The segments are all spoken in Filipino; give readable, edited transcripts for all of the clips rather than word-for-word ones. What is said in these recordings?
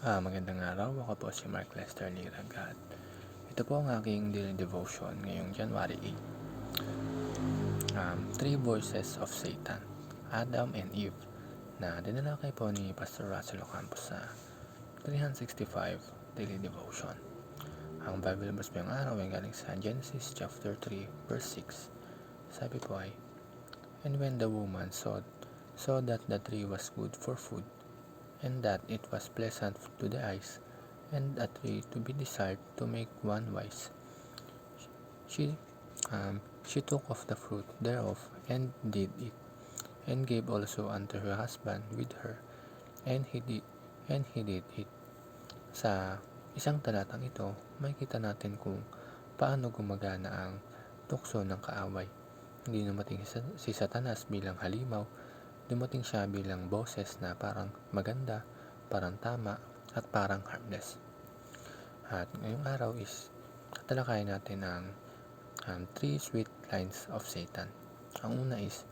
Magandang araw. Ako po si Mark Lester Lirag at ito po ang aking daily devotion ngayong January 8. Three Voices of Satan, Adam and Eve, na dinalakay po ni Pastor Russell Ocampo sa 365 Daily Devotion. Ang Bible verse po yung araw ay galing sa Genesis chapter 3 verse 6. Sabi po ay, "And when the woman saw that the tree was good for food, and that it was pleasant to the eyes, and a tree to be desired to make one wise, she took of the fruit thereof, and did eat, and gave also unto her husband with her, and he did eat." Sa isang talatang ito, makikita natin kung paano gumagana ang tukso ng kaaway. Hindi dumating si Satanas bilang halimaw, dumating siya bilang boses na parang maganda, parang tama, at parang harmless. At ngayong araw is tatalakayin natin ang three sweet lines of Satan. Ang una is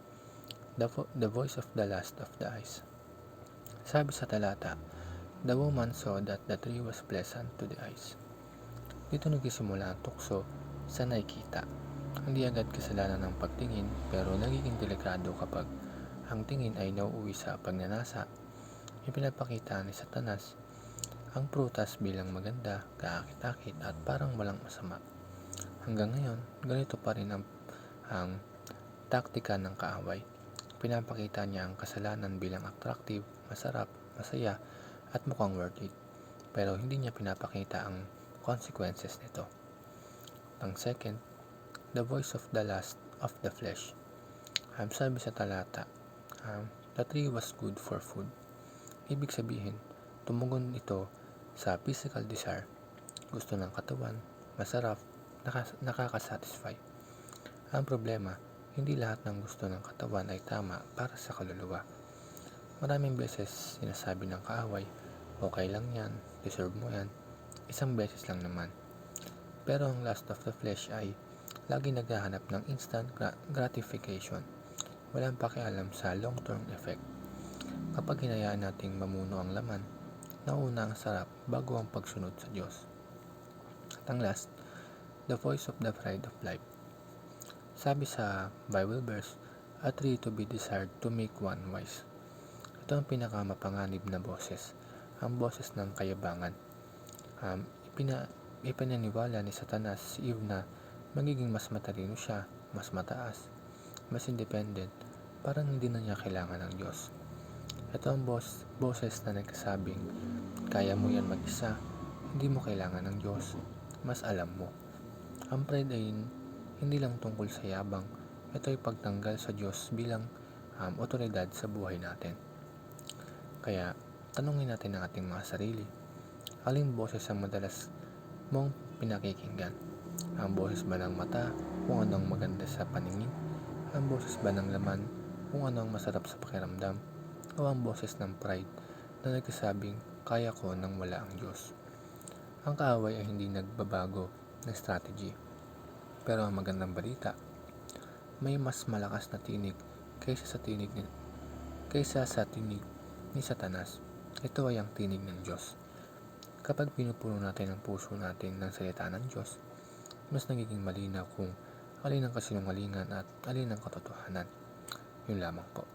the voice of the lust of the eyes. Sabi sa talata, "The woman saw that the tree was pleasant to the eyes." Dito nagsisimula ang tukso sa nakikita. Hindi agad kasalanan ng pagtingin, pero nagiging delikado kapag ang tingin ay nauuwi sa pagnanasa. Ipinapakita ni Satanas ang prutas bilang maganda, kaakit-akit at parang walang masama. Hanggang ngayon, ganito pa rin ang taktika ng kaaway. Pinapakita niya ang kasalanan bilang attractive, masarap, masaya at mukhang worth it. Pero hindi niya pinapakita ang consequences nito. Ang second, the voice of the lust of the flesh. Sabi sa talata, the tree was good for food. Ibig sabihin, tumugon ito sa physical desire, gusto ng katawan, masarap, nakakasatisfy. Ang problema, hindi lahat ng gusto ng katawan ay tama para sa kaluluwa. Maraming beses sinasabi ng kaaway, okay lang yan, deserve mo yan, isang beses lang naman. Pero ang lust of the flesh ay lagi naghahanap ng instant gratification. Walang pakialam sa long-term effect. Kapag hinayaan nating mamuno ang laman, nauna ang sarap bago ang pagsunod sa Diyos. At ang last, the voice of the pride of life. Sabi sa Bible verse, a tree to be desired to make one wise. Ito ang pinakamapanganib na boses, ang boses ng kayabangan. Ipinaniwala ni Satanas si Eve na magiging mas matalino siya, mas mataas, mas independent, parang hindi na niya kailangan ng Diyos. Ito ang boses na nagsasabing, kaya mo yan mag-isa, hindi mo kailangan ng Diyos, mas alam mo. Ang pride ay hindi lang tungkol sa yabang, ito ay pagtanggal sa Diyos bilang otoridad sa buhay natin. Kaya, tanungin natin ang ating mga sarili, aling boses ang madalas mong pinakikinggan? Ang boses ba ng mata kung ano ang maganda sa paningin? Ang boses ba ng laman kung ano ang masarap sa pakiramdam? O ang boses ng pride na nagsasabing kaya ko nang wala ang Diyos? Ang kaaway ay hindi nagbabago ng strategy. Pero ang magandang balita, may mas malakas na tinig kaysa sa tinig ni Satanas. Ito ay ang tinig ng Diyos. Kapag pinupuno natin ang puso natin ng salita ng Diyos, mas nagiging malinaw kung alin ang kasinungalingan at alin ang katotohanan. Yun lamang po.